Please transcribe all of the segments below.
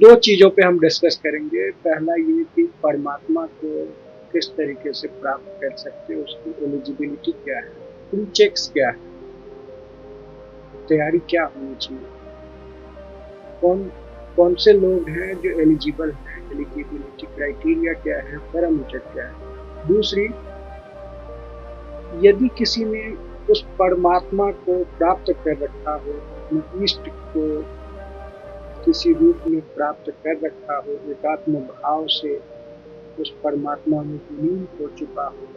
दो चीजों पे हम डिस्कस करेंगे। पहला ये कि परमात्मा को किस तरीके से प्राप्त कर सकते हैं, उसकी एलिजिबिलिटी क्या है, प्री चेक्स क्या है, तैयारी क्या होनी चाहिए, कौन कौन से लोग हैं जो एलिजिबल हैं, एलिजिबिलिटी क्राइटेरिया क्या है, पैरामीटर क्या है। दूसरी, यदि किसी ने उस परमात्मा को प्राप्त कर रखा हो, अपने इष्ट को किसी रूप में प्राप्त कर रखा हो, एकात्म भाव से उस परमात्मा में विलीन हो चुका हो,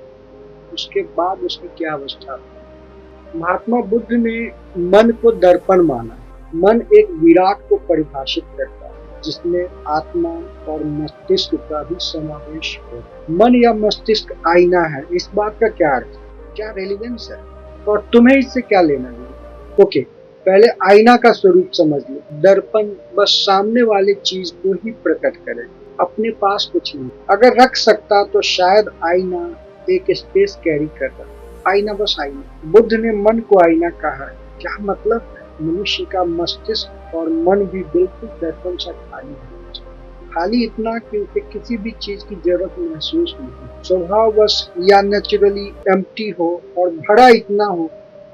उसके बाद उसकी क्या अवस्था हो। महात्मा बुद्ध ने मन को दर्पण माना। मन एक विराट को परिभाषित करता है जिसमें आत्मा और मस्तिष्क का भी समावेश हो। मन या मस्तिष्क आईना है, इस बात का क्या अर्थ, क्या रेलिवेंस है और तुम्हें इससे क्या लेना है। ओके, पहले आईना का स्वरूप समझ लो। दर्पण बस सामने वाली चीज को ही प्रकट करे, अपने पास कुछ नहीं। अगर रख सकता तो शायद आईना एक स्पेस कैरी करता। आईना बस आईना। बुद्ध ने मन को आईना कहा है। क्या मतलब? मनुष्य का मस्तिष्क और मन भी बिल्कुल दर्पण से खाली है। खाली इतना कि उसे किसी भी चीज की जरूरत महसूस नहीं, स्वभाववश या नेचुरली एम्प्टी हो, और भरा इतना हो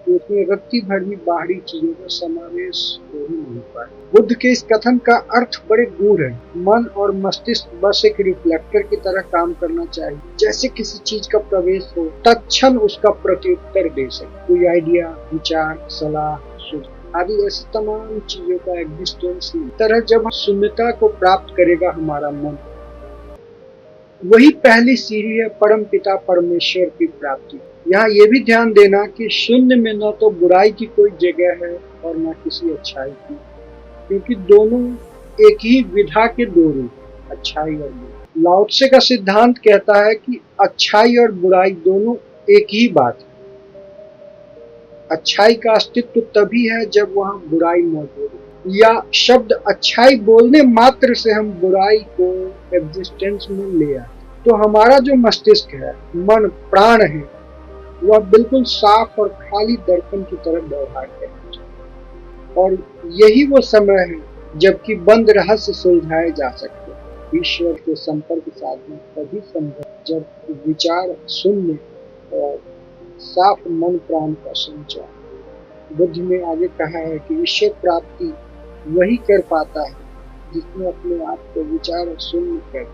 कि उसमें रत्ती भर भी बाहरी चीजों का समावेश हो ही नहीं पाए। बुद्ध के इस कथन का अर्थ बड़े दूर है। मन और मस्तिष्क बस एक रिफ्लेक्टर की तरह काम करना चाहिए। जैसे किसी चीज का प्रवेश हो, तत्क्षण उसका प्रत्युत्तर दे सके। कोई आइडिया, विचार, सलाह, आदि ऐसी तमाम चीजों का एग्जिस्टेंस नहीं। तरह जब शून्यता को प्राप्त करेगा हमारा मन, वही पहली सीढ़ी है परम पिता परमेश्वर की प्राप्ति। यहाँ ये भी ध्यान देना कि शून्य में न तो बुराई की कोई जगह है और न किसी अच्छाई की, क्योंकि दोनों एक ही विधा के दो रूप, अच्छाई और बुराई। लाओ त्से का सिद्धांत कहता है कि अच्छाई और बुराई दोनों एक ही बात है। अच्छाई का अस्तित्व तभी है जब वहाँ बुराई मौजूद है, या शब्द अच्छाई बोलने मात्र से हम बुराई को एग्जिस्टेंस में ले आए। तो हमारा जो मस्तिष्क है, मन, प्राण है, वह बिल्कुल साफ और खाली दर्पण की तरह व्यवहार करता है। और यही वो समय है जबकि बंद रहस्य सुलझाए जा सकते हैं। ईश्वर के संपर्क साधना तभी संभव जब विचार शून्य और साफ मन प्राण का संचार। बुद्ध ने आगे कहा है कि ईश्वर प्राप्ति वही कर पाता है जिसने अपने आप को विचार और शून्य कर,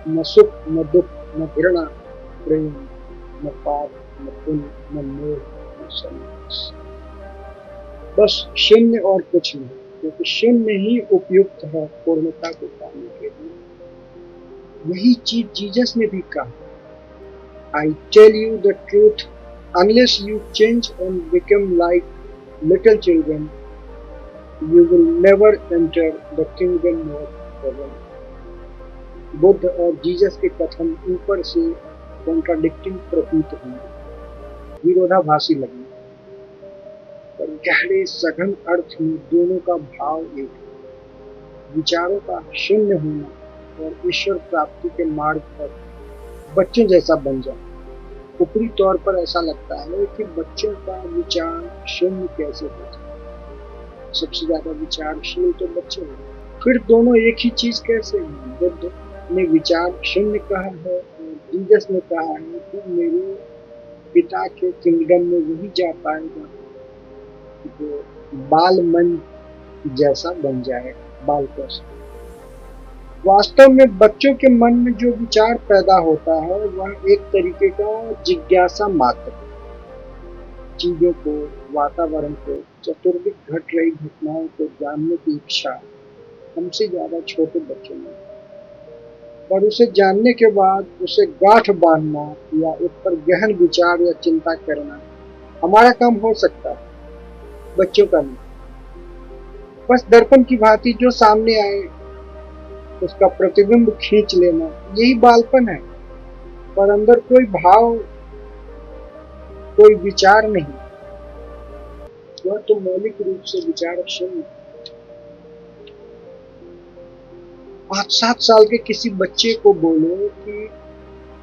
न सुख न दुख न घृणा प्रेम न पाप न पुण्य न मोह न संन्यास, बस शून्य और कुछ नहीं, क्योंकि शून्य ही उपयुक्त है पूर्णता को पाने के लिए। यही चीज जीसस ने भी कहा, I tell you the truth, unless you change and become like little children, you will never enter the kingdom of heaven. Buddha और जीसस के कथन ऊपर से कॉन्ट्राडिक्टिंग प्रतीत होंगे, विरोधाभासी लगेंगे, पर गहरे सघन अर्थ में दोनों का भाव एक है। विचारों का शून्य होना और ईश्वर प्राप्ति के मार्ग पर बच्चों जैसा बन जाओ। ऊपरी तौर पर ऐसा लगता है कि बच्चों का विचार शून्य कैसे होता है, सबसे ज्यादा विचारशील तो बच्चे हैं। फिर दोनों एक ही चीज कैसे हैं? बुद्ध ने विचार शून्य कहा है और जीसस ने कहा है कि मेरे पिता के किंगडम में वही जा पाएगा जो बाल मन जैसा बन जाए, बाल कृष्ण। वास्तव में बच्चों के मन में जो विचार पैदा होता है वह एक तरीके का जिज्ञासा मात्र, चीजों को, वातावरण को, चतुर्दिक घट रही घटनाओं को जानने की इच्छा हमसे ज्यादा छोटे बच्चों में, पर उसे जानने के बाद उसे गांठ बांधना या उस पर गहन विचार या चिंता करना हमारा काम हो सकता है, बच्चों का नहीं। बस दर्पण की भांति जो सामने आए उसका प्रतिबिंब खींच लेना, यही बालपन है। पर अंदर कोई भाव, कोई विचार नहीं, वह तो मौलिक रूप से विचार शून्य। 5-7 साल के किसी बच्चे को बोलो कि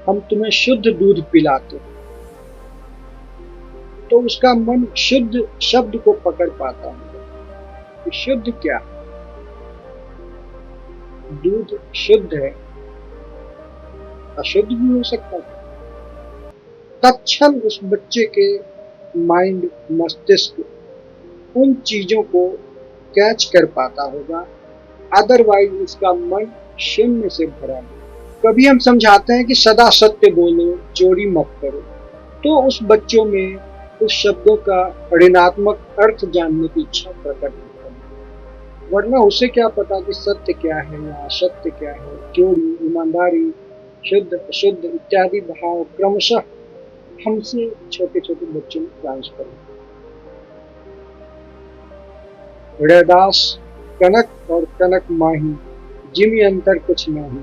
हम तुम्हें शुद्ध दूध पिलाते, तो उसका मन शुद्ध शब्द को पकड़ पाता है। शुद्ध क्या? दूध शुद्ध है, अशुद्ध भी हो सकता है। तत्क्षण उस बच्चे के माइंड, मस्तिष्क उन चीजों को कैच कर पाता होगा, अदरवाइज उसका मन शून्य से भरा है। कभी हम समझाते हैं कि सदा सत्य बोलो, चोरी मत करो, तो उस बच्चों में उस शब्दों का ऋणात्मक अर्थ जानने की इच्छा प्रकट होती है। वरना उसे क्या पता कि सत्य क्या है या असत्य क्या है। चोरी, ईमानदारी, शुद्ध अशुद्ध इत्यादि भाव क्रमशः हमसे छोटे छोटे बच्चों में ट्रांसफर होते हैं। रैदास कनक और कनक माही, जिमी अंतर कुछ नहीं,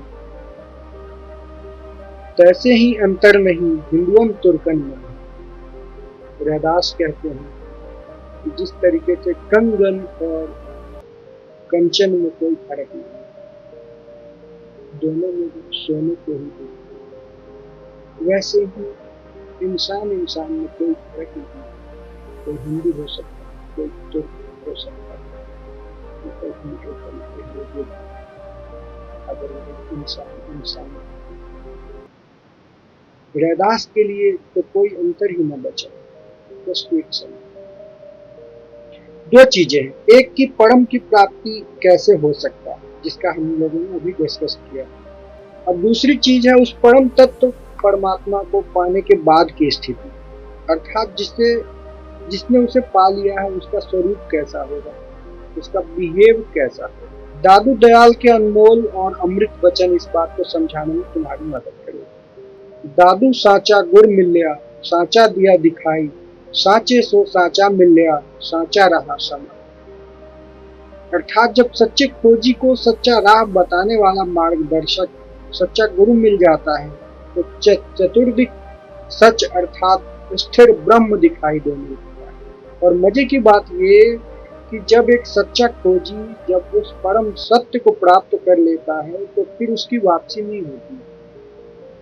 तैसे ही अंतर नहीं हिंदुअन तुर्कन में। रैदास कहते हैं कि जिस तरीके से कंगन और कंचन में कोई फर्क नहीं, दोनों में सोने को ही दे, वैसे ही इंसान इंसान में कोई फर्क नहीं। कोई हिंदू हो सकता है, कोई तुर्क हो सकता है, कोई हिंदू हो, अगर वो इंसान इंसान। रैदास के लिए तो कोई अंतर ही न बचा, बस एक समय। दो चीजें हैं, एक की परम की प्राप्ति कैसे हो सकता है, जिसका हम लोगों ने अभी डिस्कस किया, और दूसरी चीज है उस परम तत्व परमात्मा को पाने के बाद की स्थिति, अर्थात जिसने उसे पा लिया है उसका स्वरूप कैसा होगा, उसका बिहेव कैसा होगा। दादू दयाल के अनमोल और अमृत वचन इस बात को समझाने में तुम्हारी मदद करेगा। दादू साचा गुर मिल्या, साचा दिया दिखाई, साचे सो साचा मिल्या, साचा रहा समा। अर्थात जब सच्चे खोजी को सच्चा राह बताने वाला मार्गदर्शक, सच्चा गुरु मिल जाता है, तो चतुर्दिक सच अर्थात स्थिर ब्रह्म दिखाई देने लगता है। और मजे की बात ये कि जब एक सच्चा खोजी जब उस परम सत्य को प्राप्त कर लेता है, तो फिर उसकी वापसी नहीं होती,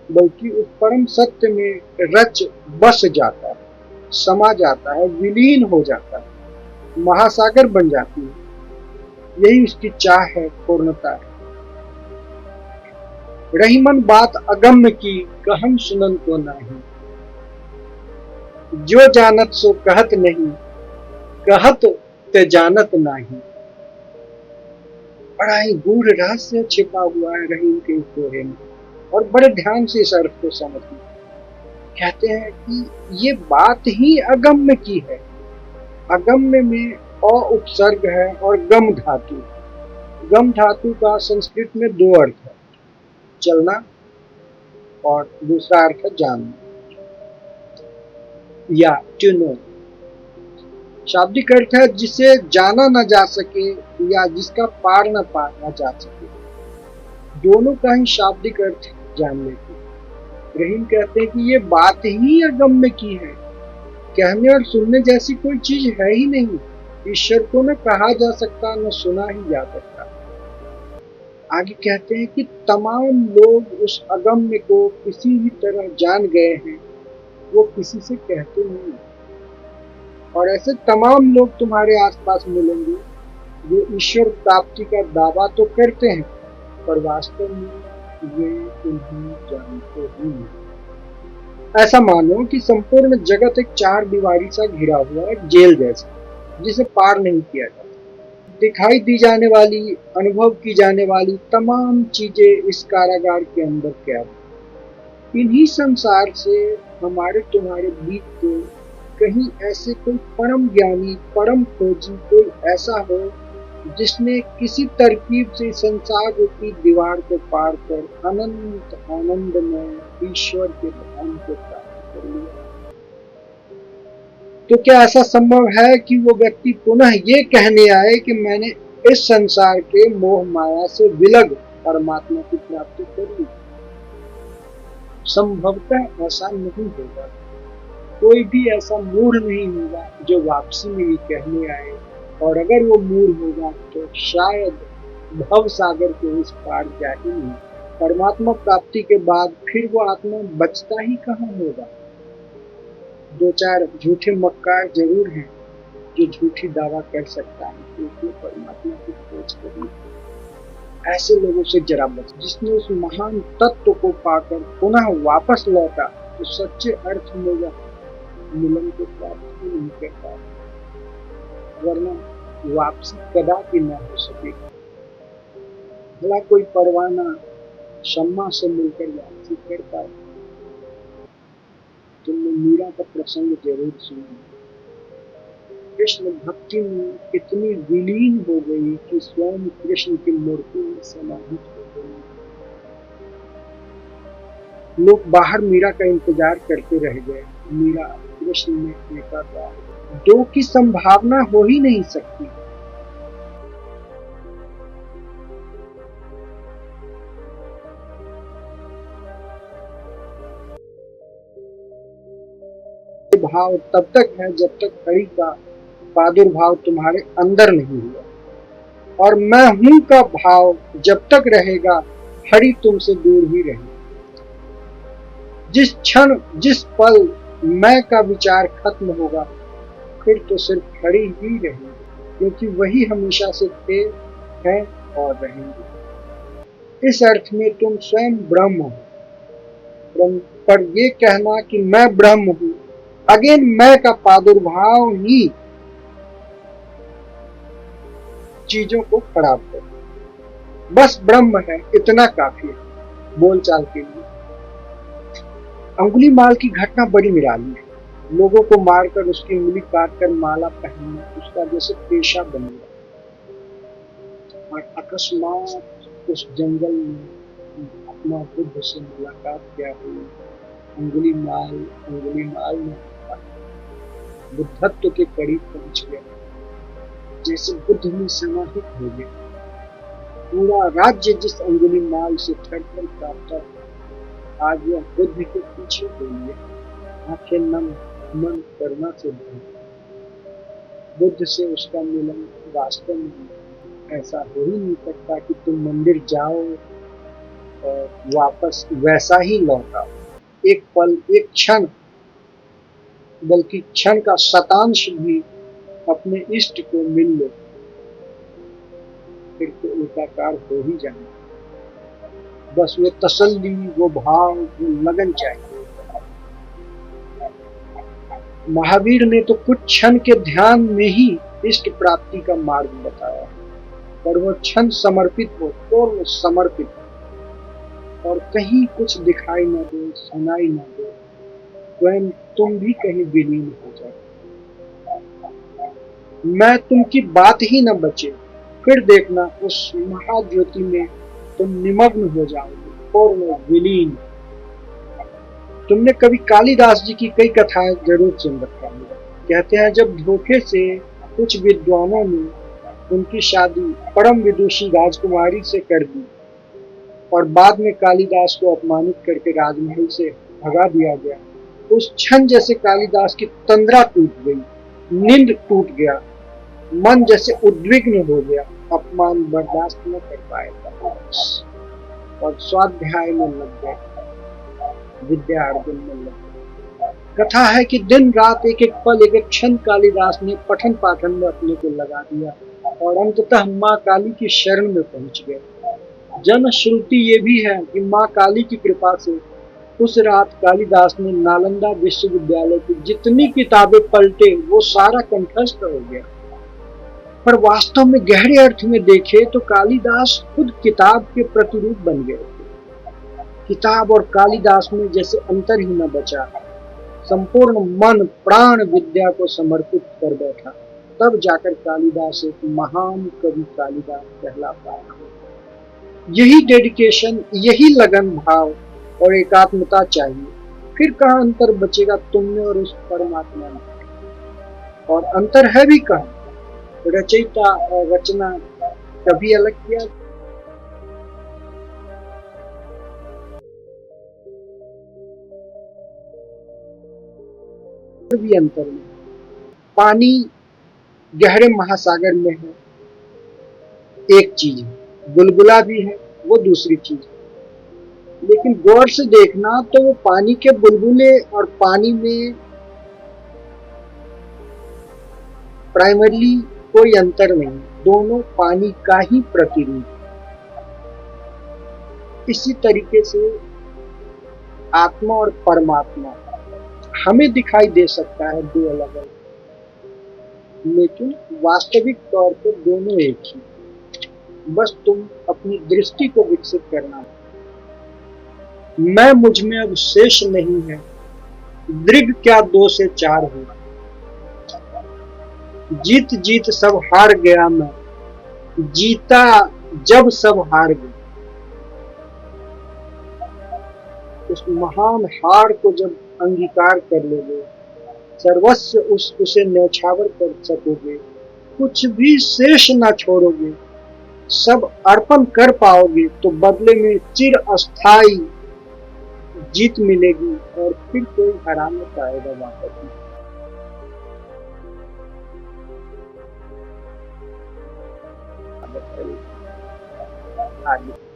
बल्कि उस परम सत्य में रच बस जाता है, समा जाता है, विलीन हो जाता है, महासागर बन जाती है। यही उसकी चाह है, पूर्णता है। रही मन बात अगम्य की, कहन सुनन को नहीं, जो जानत सो कहत नहीं, कहत ते जानत नहीं। बड़ा ही गूढ़ रहस्य छिपा हुआ है रहीम के इस दोहे में, और बड़े ध्यान से इस अर्थ को समझिए। कहते हैं कि ये बात ही अगम्य की है। अगम्य में अ उपसर्ग है और गम धातु। गम धातु का संस्कृत में दो अर्थ है, चलना और दूसरा अर्थ है जानना या टू नो। शाब्दिक अर्थ है जिसे जाना न जा सके या जिसका पार न पाना जा सके। दोनों का ही शाब्दिक अर्थ जानने की। रहीम कहते हैं कि ये बात ही अगम्य की है, कहने और सुनने जैसी कोई चीज है ही नहीं। ईश्वर को न कहा जा सकता, न सुना ही जा सकता। आगे कहते हैं कि तमाम लोग उस अगम्य को किसी भी तरह जान गए हैं, वो किसी से कहते नहीं। और ऐसे तमाम लोग तुम्हारे आसपास मिलेंगे जो ईश्वर प्राप्ति का दावा तो करते हैं, पर वास्तव में वे उन्हें जानते ही नहीं। ऐसा मानो कि संपूर्ण जगत एक चार दीवारी सा घिरा हुआ है, जेल जैसा, जिसे पार नहीं किया जा सकता। दिखाई दी जाने वाली, अनुभव की जाने वाली तमाम चीजें इस कारागार के अंदर कैद। इन्हीं संसार से हमारे तुम्हारे बीच के कहीं ऐसे कोई परम ज्ञानी, परम खोजी कोई ऐसा हो जिसने किसी तरकीब से संसार रूपी दीवार को पार कर अनंत आनंद में ईश्वर के धाम को प्राप्त कर लिया। तो क्या ऐसा संभव है कि वो व्यक्ति पुनः ये कहने आए कि मैंने इस संसार के मोह माया से विलग परमात्मा की प्राप्ति कर ली? संभवतः ऐसा नहीं होगा। कोई भी ऐसा मूढ़ नहीं होगा जो वापसी में ये कहने आए, और अगर वो मूढ़ होगा तो शायद भव सागर के उस पार जा ही नहीं। परमात्मा प्राप्ति के बाद फिर वो आत्मा बचता ही कहाँ होगा। दो चार झूठे मक्कार जरूर हैं जो झूठी दावा कर सकता है कि उसने परमात्मा की खोज करी। ऐसे लोगों से जरा बच। जिसने उस महान तत्व को पाकर पुनः वापस लौटा तो सच्चे अर्थ में वह मिलन को प्राप्त ही नहीं कर पाता, वरना वापसी कदापि न हो सकेगी। भला कोई परवाना शम्मा से मिलकर वापसी कर पाए। तुमने मीरा का प्रसंग जरूर सुना। कृष्ण भक्ति में इतनी विलीन हो गई कि स्वयं कृष्ण की मूर्ति में समाहित हो गई। लोग बाहर मीरा का इंतजार करते रह गए। मीरा कृष्ण में एकाकार, दो की संभावना हो ही नहीं सकती। भाव तब तक है जब तक हरि का प्रादुर्भाव तुम्हारे अंदर नहीं हुआ, और मैं हूं का भाव जब तक रहेगा हरि तुमसे दूर ही रहेगा। जिस क्षण जिस पल मैं का विचार खत्म होगा फिर तो सिर्फ हरि ही रहेंगे, क्योंकि वही हमेशा से थे, हैं और रहेंगे। इस अर्थ में तुम स्वयं ब्रह्म हो। पर ये कहना कि मैं ब्रह्म हूं, अगेन मैं का प्रादुर्भाव ही चीजों को खराब कर। बस ब्रह्म है इतना काफी है बोलचाल के लिए। अंगुलीमाल की घटना बड़ी निराली है। लोगों को मारकर उसकी उंगली काटकर माला पहनना उसका जैसे पेशा बन गया। और अकस्मात उस जंगल में अपना बुद्ध से मुलाकात क्या हुई। अंगुलीमाल ने बुद्धत्व के करीब पहुंच गया, जैसे बुद्ध में समाहित हो गया। पूरा राज्य जिस अंगुलीमाल से थर-थर कांपता था, आज वह बुद्ध के पीछे हो गया। आंखें नम, मन करुणा से भरी। बुद्ध से उसका मिलन वास्तव में ऐसा हो ही नहीं सकता कि तुम मंदिर जाओ और वापस वैसा ही लौट आओ। एक पल, एक क्षण, बल्कि क्षण का शतांश भी अपने इष्ट को मिल लो, फिर तो एकाकार हो ही जाना। बस वो तसल्ली, वो भाव, वो लगन चाहिए। महावीर ने तो कुछ क्षण के ध्यान में ही इष्ट प्राप्ति का मार्ग बताया, पर वो क्षण समर्पित हो, पूर्ण समर्पित, और कहीं कुछ दिखाई न दे, सुनाई न दे, स्वयं तुम भी कहीं विलीन हो जाओ। मैं तुम की बात ही न बचे, फिर देखना उस महाज्योति में तुम निमग्न हो जाओगे, पूर्ण विलीन। तुमने कभी कालिदास जी की कई कथाएं जरूर सुन रखा होगा। कहते हैं जब धोखे से कुछ विद्वानों ने उनकी शादी परम विदुषी राजकुमारी से कर दी और बाद में कालिदास को अपमानित करके राजमहल से भगा दिया गया, उस क्षण जैसे कालिदास की तंद्रा टूट गई, नींद टूट गया, मन जैसे उद्विग्न हो गया, अपमान बर्दाश्त न कर पाया और स्वाध्याय में लग गए, विद्या अर्जन में लग गए। कथा है कि दिन रात एक एक पल, एक एक क्षण कालिदास ने पठन पाठन में अपने को लगा दिया और अंततः माँ काली की शरण में पहुंच गए। जन श्रुति ये भी है कि माँ काली की कृपा से उस रात कालिदास ने नालंदा विश्वविद्यालय की जितनी किताबें पलटे वो सारा कंठस्थ हो गया। पर वास्तव में गहरे अर्थ में देखे तो कालिदास खुद किताब के प्रतिरूप बन गए थे। किताब और कालिदास में जैसे अंतर ही न बचा, संपूर्ण मन प्राण विद्या को समर्पित कर बैठा, तब जाकर कालिदास एक महान कवि कालिदास कहला पाया। यही डेडिकेशन, यही लगन भाव और एकात्मता चाहिए, फिर कहाँ अंतर बचेगा तुम में और उस परमात्मा में। और अंतर है भी कहाँ, रचयिता और रचना कभी अलग किया भी अंतर नहीं। पानी गहरे महासागर में है एक चीज है, बुलबुला भी है वो दूसरी चीज है। लेकिन गौर से देखना तो वो पानी के बुलबुले और पानी में प्राइमरली कोई अंतर नहीं, दोनों पानी का ही प्रतिरूप। इसी तरीके से आत्मा और परमात्मा हमें दिखाई दे सकता है दो अलग अलग, लेकिन वास्तविक तौर पर दोनों एक ही। बस तुम अपनी दृष्टि को विकसित करना। मैं मुझ में अब शेष नहीं है, दृग क्या दो से चार हुआ। जीत जीत सब हार गया मैं, जीता जब सब हार गए। उस महान हार को जब अंगीकार कर लोगे, सर्वस्व उसे न्यौछावर कर सकोगे, कुछ भी शेष न छोड़ोगे, सब अर्पण कर पाओगे, तो बदले में चिर अस्थाई जीत मिलेगी और फिर कोई हरा नहीं पाएगा वापस में। आगे